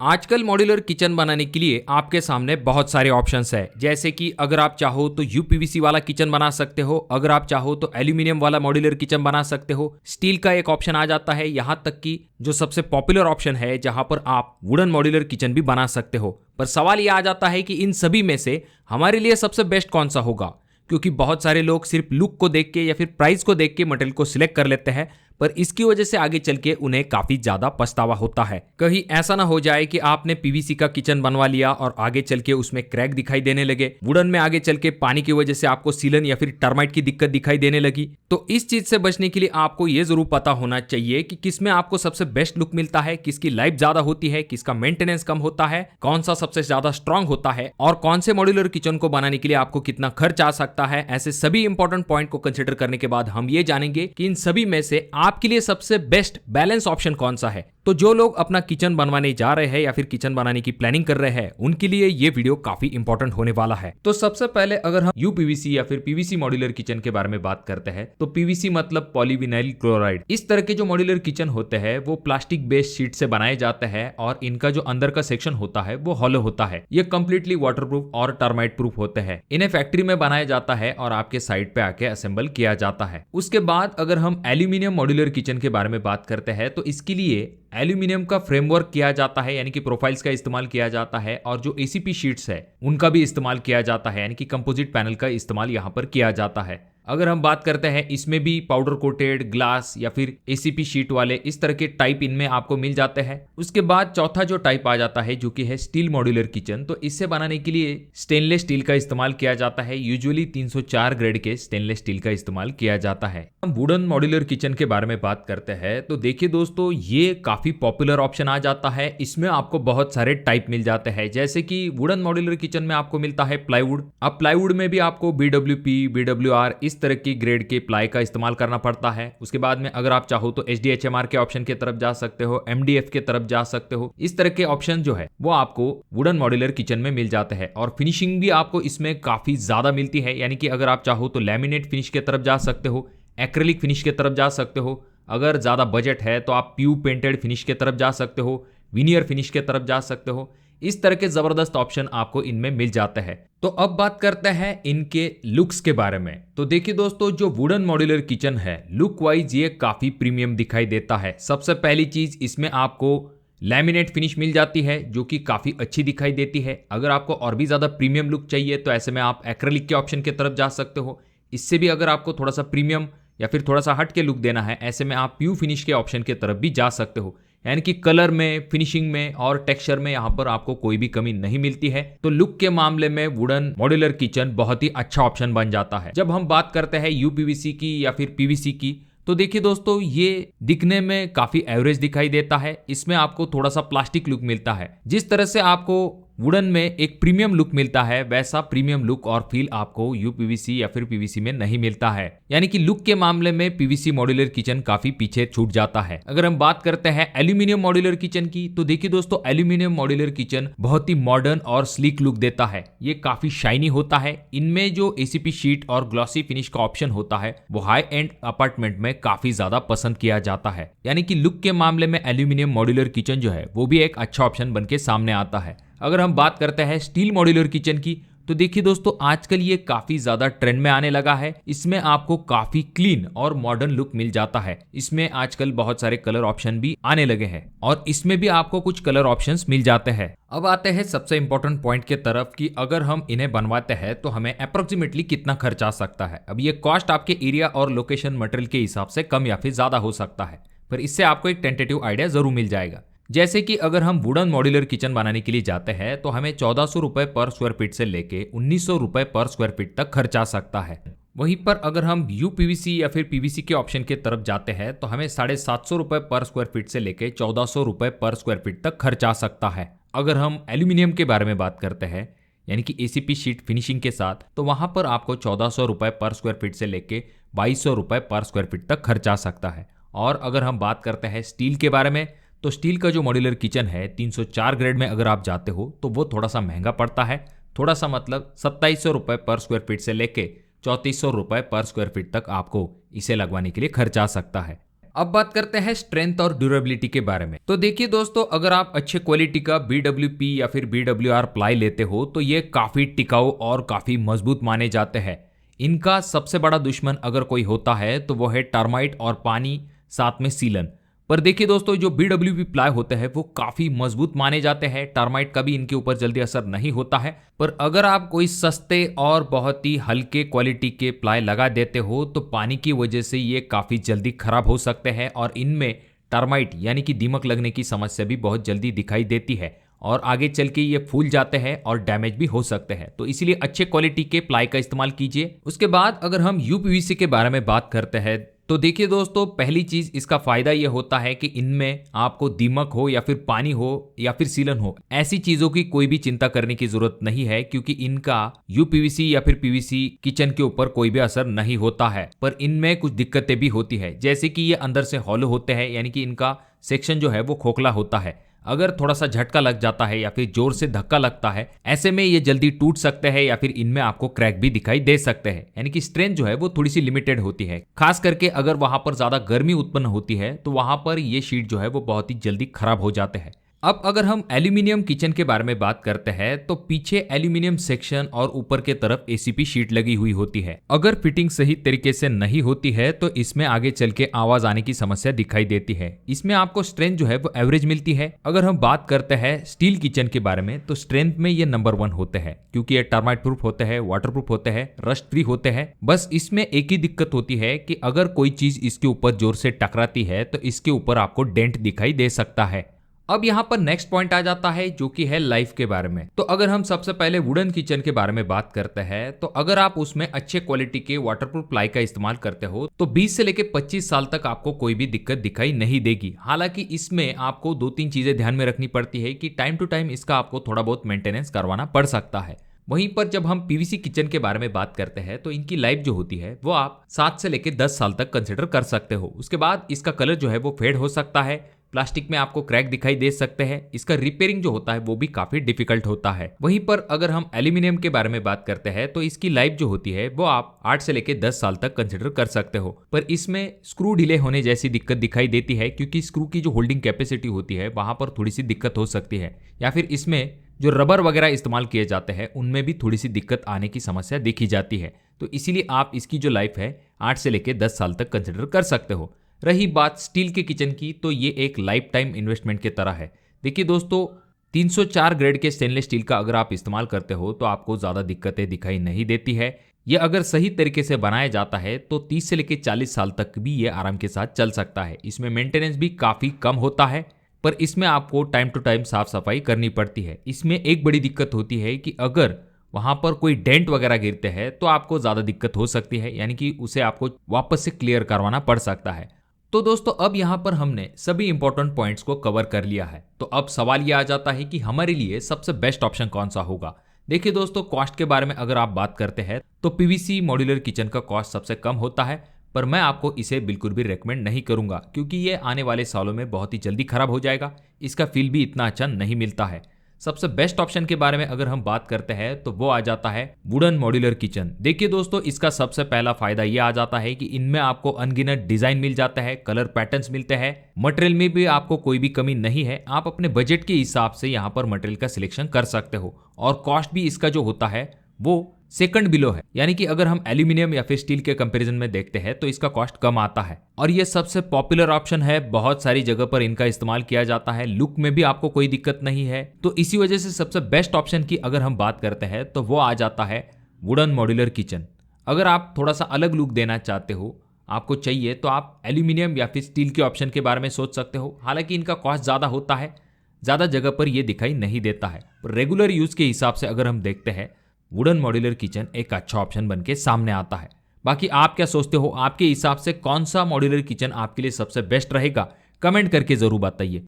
आजकल modular kitchen बनाने के लिए आपके सामने बहुत सारे ऑप्शंस है। जैसे कि अगर आप चाहो तो यूपीवीसी वाला किचन बना सकते हो, अगर आप चाहो तो एल्यूमिनियम वाला मॉड्यूलर किचन बना सकते हो, स्टील का एक ऑप्शन आ जाता है, यहाँ तक कि जो सबसे पॉपुलर ऑप्शन है जहां पर आप वुडन मॉड्यूलर किचन भी बना सकते हो। पर सवाल यह आ जाता है कि इन सभी में से हमारे लिए सबसे बेस्ट कौन सा होगा, क्योंकि बहुत सारे लोग सिर्फ लुक को देख के या फिर प्राइस को देख के मटेरियल को सिलेक्ट कर लेते हैं, पर इसकी वजह से आगे चल के उन्हें काफी ज्यादा पछतावा होता है। कहीं ऐसा ना हो जाए कि आपने पीवीसी का किचन बनवा लिया और आगे चल के उसमें क्रैक दिखाई देने लगे, वुडन में आगे चल के पानी की वजह से आपको सीलन या फिर टर्माइट की दिक्कत दिखाई देने लगी। तो इस चीज से बचने के लिए आपको यह जरूर पता होना चाहिए कि किसमें आपको सबसे बेस्ट लुक मिलता है, किसकी लाइफ ज्यादा होती है, किसका मेंटेनेंस कम होता है, कौन सा सबसे ज्यादा स्ट्रांग होता है और कौन से मॉड्यूलर किचन को बनाने के लिए आपको कितना खर्च आ सकता है। ऐसे सभी इंपॉर्टेंट पॉइंट को कंसिडर करने के बाद हम ये जानेंगे कि इन सभी में से आपके लिए सबसे बेस्ट बैलेंस ऑप्शन कौन सा है। तो जो लोग अपना किचन बनवाने जा रहे हैं या फिर किचन बनाने की प्लानिंग कर रहे हैं, उनके लिए ये वीडियो काफी इंपॉर्टेंट होने वाला है। तो सबसे पहले अगर हम यूपीवीसी या फिर पीवीसी मॉड्यूलर किचन के बारे में बात करते हैं, तो पीवीसी मतलब पॉलीविनाइल क्लोराइड। इस तरह के जो मॉड्यूलर किचन होते हैं वो प्लास्टिक बेस्ड शीट से बनाए जाते हैं और इनका जो अंदर का सेक्शन होता है वो हॉलो होता है। ये कंप्लीटली वाटरप्रूफ और टर्माइट प्रूफ होते हैं। इन्हें फैक्ट्री में बनाया जाता है और आपके साइट पे आके असेंबल किया जाता है। उसके बाद अगर हम एल्यूमिनियम मॉड्यूलर किचन के बारे में बात करते हैं, तो इसके लिए एल्यूमिनियम का फ्रेमवर्क किया जाता है, यानी कि प्रोफाइल्स का इस्तेमाल किया जाता है, और जो एसीपी शीट्स है उनका भी इस्तेमाल किया जाता है, यानी कि कंपोजिट पैनल का इस्तेमाल यहां पर किया जाता है। अगर हम बात करते हैं, इसमें भी पाउडर कोटेड ग्लास या फिर एसीपी शीट वाले इस तरह के टाइप इनमें आपको मिल जाते हैं। उसके बाद चौथा जो टाइप आ जाता है जो कि है स्टील मॉड्यूलर किचन, तो इससे बनाने के लिए स्टेनलेस स्टील का इस्तेमाल किया जाता है। यूजुअली 304 ग्रेड के स्टेनलेस स्टील का इस्तेमाल किया जाता है। हम वुडन मॉड्यूलर किचन के बारे में बात करते हैं, तो देखिए दोस्तों, ये काफी पॉपुलर ऑप्शन आ जाता है। इसमें आपको बहुत सारे टाइप मिल जाते हैं। जैसे कि वुडन मॉड्यूलर किचन में आपको मिलता है प्लाईवुड। अब प्लाईवुड में भी आपको BWP, BWR इस तरह की ग्रेड के प्लाई का इस्तेमाल करना पड़ता है। उसके बाद में अगर आप चाहो तो HDHMR के ऑप्शन की तरफ जा सकते हो, MDF के तरफ जा सकते हो। इस तरह के ऑप्शन जो है वो आपको वुडन मॉड्यूलर किचन में मिल जाते हैं और फिनिशिंग भी आपको इसमें काफी ज्यादा मिलती है। यानी कि अगर आप चाहो तो लैमिनेट फिनिश की तरफ जा सकते हो, एक्रेलिक फिनिश की तरफ जा सकते हो, अगर ज्यादा बजट है तो आप प्यू पेंटेड फिनिश की तरफ जा सकते हो, विनियर फिनिश की तरफ जा सकते हो। इस तरह के जबरदस्त ऑप्शन आपको इनमें मिल जाते हैं। तो अब बात करते हैं इनके लुक्स के बारे में। तो देखिए दोस्तों, जो वुडन मॉड्यूलर किचन है लुक वाइज ये काफी प्रीमियम दिखाई देता है। सबसे पहली चीज, इसमें आपको लैमिनेट फिनिश मिल जाती है जो कि काफी अच्छी दिखाई देती है। अगर आपको और भी ज्यादा प्रीमियम लुक चाहिए तो ऐसे में आप एक्रेलिक के ऑप्शन की तरफ जा सकते हो। इससे भी अगर आपको थोड़ा सा प्रीमियम या फिर थोड़ा सा हट के लुक देना है, ऐसे में आप प्यू फिनिश के ऑप्शन की तरफ भी जा सकते हो। यानी कि कलर में, फिनिशिंग में और टेक्सचर में यहाँ पर आपको कोई भी कमी नहीं मिलती है। तो लुक के मामले में वुडन मॉड्यूलर किचन बहुत ही अच्छा ऑप्शन बन जाता है। जब हम बात करते हैं यूपीवीसी की या फिर पीवीसी की, तो देखिए दोस्तों, ये दिखने में काफी एवरेज दिखाई देता है। इसमें आपको थोड़ा सा प्लास्टिक लुक मिलता है। जिस तरह से आपको वुडन में एक प्रीमियम लुक मिलता है, वैसा प्रीमियम लुक और फील आपको यूपीवीसी या फिर पीवीसी में नहीं मिलता है। यानी कि लुक के मामले में पीवीसी मॉड्यूलर किचन काफी पीछे छूट जाता है। अगर हम बात करते हैं एल्यूमिनियम मॉड्यूलर किचन की, तो देखिए दोस्तों, एल्यूमिनियम मॉड्यूलर किचन बहुत ही मॉडर्न और स्लीक लुक देता है। ये काफी शाइनी होता है। इनमें जो एसीपी शीट और ग्लॉसी फिनिश का ऑप्शन होता है वो हाई एंड अपार्टमेंट में काफी ज्यादा पसंद किया जाता है। यानी कि लुक के मामले में एल्यूमिनियम मॉड्यूलर किचन जो है वो भी एक अच्छा ऑप्शन बन के सामने आता है। अगर हम बात करते हैं स्टील मॉड्यूलर किचन की, तो देखिए दोस्तों, आजकल ये काफी ज्यादा ट्रेंड में आने लगा है। इसमें आपको काफी क्लीन और मॉडर्न लुक मिल जाता है। इसमें आजकल बहुत सारे कलर ऑप्शन भी आने लगे हैं और इसमें भी आपको कुछ कलर ऑप्शंस मिल जाते हैं। अब आते हैं सबसे इंपॉर्टेंट पॉइंट के तरफ कि अगर हम इन्हें बनवाते हैं तो हमें अप्रोक्सीमेटली कितना खर्च आ सकता है। अब ये कॉस्ट आपके एरिया और लोकेशन मटेरियल के हिसाब से कम या फिर ज्यादा हो सकता है, पर इससे आपको एक टेंटेटिव आइडिया जरूर मिल जाएगा। जैसे कि अगर हम वुडन मॉड्यूलर किचन बनाने के लिए जाते हैं तो हमें 1400 रुपए पर स्क्वायर फीट से लेके 1900 रुपए पर स्क्वायर फीट तक खर्च आ सकता है। वहीं पर अगर हम यूपीवीसी या फिर पीवीसी के ऑप्शन की तरफ जाते हैं तो हमें 750 रुपए पर स्क्वायर फीट से लेके 1400 रुपए पर स्क्वायर फीट तक खर्च आ सकता है। अगर हम एल्यूमिनियम के बारे में बात करते हैं, यानी कि एसीपी शीट फिनिशिंग के साथ, तो वहां पर आपको 1400 रुपए पर स्क्वायर फीट से लेके 2200 रुपए पर स्क्वायर फीट तक खर्च आ सकता है। और अगर हम बात करते हैं स्टील के बारे में, तो स्टील का जो मॉड्यूलर किचन है 304 ग्रेड में अगर आप जाते हो तो वो थोड़ा सा महंगा पड़ता है। थोड़ा सा मतलब 2700 रुपए पर स्क्वायर फीट से लेके 3400 रुपए पर स्क्वायर फीट तक आपको इसे लगवाने के लिए खर्च आ सकता है। अब बात करते हैं स्ट्रेंथ और ड्यूरेबिलिटी के बारे में। तो देखिए दोस्तों, अगर आप अच्छे क्वालिटी का BWP या फिर BWR प्लाई लेते हो तो ये काफी टिकाऊ और काफी मजबूत माने जाते हैं। इनका सबसे बड़ा दुश्मन अगर कोई होता है तो वो है टर्माइट और पानी, साथ में सीलन। पर देखिए दोस्तों, जो BWP प्लाई होते हैं वो काफी मजबूत माने जाते हैं, टर्माइट का भी इनके ऊपर जल्दी असर नहीं होता है। पर अगर आप कोई सस्ते और बहुत ही हल्के क्वालिटी के प्लाई लगा देते हो तो पानी की वजह से ये काफी जल्दी खराब हो सकते हैं और इनमें टर्माइट यानी कि दीमक लगने की समस्या भी बहुत जल्दी दिखाई देती है और आगे चल के ये फूल जाते हैं और डैमेज भी हो सकते हैं। तो इसीलिए अच्छे क्वालिटी के प्लाई का इस्तेमाल कीजिए। उसके बाद अगर हम UPVC के बारे में बात करते हैं तो देखिए दोस्तों, पहली चीज इसका फायदा ये होता है कि इनमें आपको दीमक हो या फिर पानी हो या फिर सीलन हो, ऐसी चीजों की कोई भी चिंता करने की जरूरत नहीं है, क्योंकि इनका UPVC या फिर PVC किचन के ऊपर कोई भी असर नहीं होता है। पर इनमें कुछ दिक्कतें भी होती है, जैसे कि ये अंदर से हॉलो होते हैं, यानी कि इनका सेक्शन जो है वो खोखला होता है। अगर थोड़ा सा झटका लग जाता है या फिर जोर से धक्का लगता है, ऐसे में ये जल्दी टूट सकते हैं या फिर इनमें आपको क्रैक भी दिखाई दे सकते हैं, यानी कि स्ट्रेंथ जो है वो थोड़ी सी लिमिटेड होती है। खास करके अगर वहां पर ज्यादा गर्मी उत्पन्न होती है तो वहां पर ये शीट जो है वो बहुत ही जल्दी खराब हो जाते हैं। अब अगर हम एल्यूमिनियम किचन के बारे में बात करते हैं तो पीछे एल्यूमिनियम सेक्शन और ऊपर के तरफ ACP शीट लगी हुई होती है। अगर फिटिंग सही तरीके से नहीं होती है तो इसमें आगे चल के आवाज आने की समस्या दिखाई देती है। इसमें आपको स्ट्रेंथ जो है वो एवरेज मिलती है। अगर हम बात करते हैं स्टील किचन के बारे में तो स्ट्रेंथ में ये नंबर 1 होते हैं, क्योंकि ये टर्माइट प्रूफ होते हैं, वाटर प्रूफ होते हैं, रस्ट फ्री होते हैं। बस इसमें एक ही दिक्कत होती है कि अगर कोई चीज इसके ऊपर जोर से टकराती है तो इसके ऊपर आपको डेंट दिखाई दे सकता है। अब यहाँ पर नेक्स्ट पॉइंट आ जाता है जो कि है लाइफ के बारे में। तो अगर हम सबसे पहले वुडन किचन के बारे में बात करते हैं तो अगर आप उसमें अच्छे क्वालिटी के वाटरप्रूफ प्लाई का इस्तेमाल करते हो तो 20 से लेकर 25 साल तक आपको कोई भी दिक्कत दिखाई नहीं देगी। हालांकि इसमें आपको 2-3 चीजें ध्यान में रखनी पड़ती है कि टाइम टू टाइम इसका आपको थोड़ा बहुत मेंटेनेंस करवाना पड़ सकता है। वहीं पर जब हम PVC किचन के बारे में बात करते हैं तो इनकी लाइफ जो होती है वो आप 7 से लेकर 10 साल तक कंसिडर कर सकते हो। उसके बाद इसका कलर जो है वो फेड हो सकता है, प्लास्टिक में आपको क्रैक दिखाई दे सकते हैं, इसका रिपेयरिंग जो होता है वो भी काफी डिफिकल्ट होता है। वहीं पर अगर हम एल्यूमिनियम के बारे में बात करते हैं तो इसकी लाइफ जो होती है वो आप 8 से लेकर 10 साल तक कंसिडर कर सकते हो। पर इसमें स्क्रू ढीले होने जैसी दिक्कत दिखाई देती है, क्योंकि स्क्रू की जो होल्डिंग कैपेसिटी होती है वहां पर थोड़ी सी दिक्कत हो सकती है, या फिर इसमें जो रबर वगैरह इस्तेमाल किए जाते हैं उनमें भी थोड़ी सी दिक्कत आने की समस्या देखी जाती है। तो इसीलिए आप इसकी जो लाइफ है 8 से लेकर 10 साल तक कंसिडर कर सकते हो। रही बात स्टील के किचन की तो ये एक लाइफ टाइम इन्वेस्टमेंट की तरह है। देखिए दोस्तों, 304 ग्रेड के स्टेनलेस स्टील का अगर आप इस्तेमाल करते हो तो आपको ज़्यादा दिक्कतें दिखाई नहीं देती है। ये अगर सही तरीके से बनाया जाता है तो 30 से लेकर 40 साल तक भी ये आराम के साथ चल सकता है। इसमें मेंटेनेंस भी काफ़ी कम होता है, पर इसमें आपको टाइम टू टाइम साफ सफाई करनी पड़ती है। इसमें एक बड़ी दिक्कत होती है कि अगर वहां पर कोई डेंट वगैरह गिरते हैं तो आपको ज़्यादा दिक्कत हो सकती है, यानी कि उसे आपको वापस से क्लियर करवाना पड़ सकता है। तो दोस्तों, अब यहाँ पर हमने सभी इंपॉर्टेंट पॉइंट्स को कवर कर लिया है। तो अब सवाल ये आ जाता है कि हमारे लिए सबसे बेस्ट ऑप्शन कौन सा होगा। देखिए दोस्तों, कॉस्ट के बारे में अगर आप बात करते हैं तो PVC मॉड्यूलर किचन का कॉस्ट सबसे कम होता है, पर मैं आपको इसे बिल्कुल भी रेकमेंड नहीं करूंगा, क्योंकि ये आने वाले सालों में बहुत ही जल्दी खराब हो जाएगा। इसका फील भी इतना अच्छा नहीं मिलता है। सबसे बेस्ट ऑप्शन के बारे में अगर हम बात करते हैं तो वो आ जाता है वुडन मॉड्यूलर किचन। देखिए दोस्तों, इसका सबसे पहला फायदा ये आ जाता है कि इनमें आपको अनगिनत डिजाइन मिल जाता है, कलर पैटर्न्स मिलते हैं, मटेरियल में भी आपको कोई भी कमी नहीं है। आप अपने बजट के हिसाब से यहाँ पर मटेरियल का सिलेक्शन कर सकते हो और कॉस्ट भी इसका जो होता है वो सेकंड बिलो है, यानी कि अगर हम एल्यूमिनियम या फिर स्टील के कंपैरिजन में देखते हैं तो इसका कॉस्ट कम आता है और ये सबसे पॉपुलर ऑप्शन है। बहुत सारी जगह पर इनका इस्तेमाल किया जाता है, लुक में भी आपको कोई दिक्कत नहीं है। तो इसी वजह से सबसे बेस्ट ऑप्शन की अगर हम बात करते हैं तो वो आ जाता है वुडन मॉड्यूलर किचन। अगर आप थोड़ा सा अलग लुक देना चाहते हो, आपको चाहिए, तो आप एल्यूमिनियम या फिर स्टील के ऑप्शन के बारे में सोच सकते हो। हालांकि इनका कॉस्ट ज़्यादा होता है, ज़्यादा जगह पर यह दिखाई नहीं देता है। रेगुलर यूज के हिसाब से अगर हम देखते हैं वुडन मॉड्यूलर किचन एक अच्छा ऑप्शन बन के सामने आता है। बाकी आप क्या सोचते हो, आपके हिसाब से कौन सा मॉड्यूलर किचन आपके लिए सबसे बेस्ट रहेगा, कमेंट करके जरूर बताइए।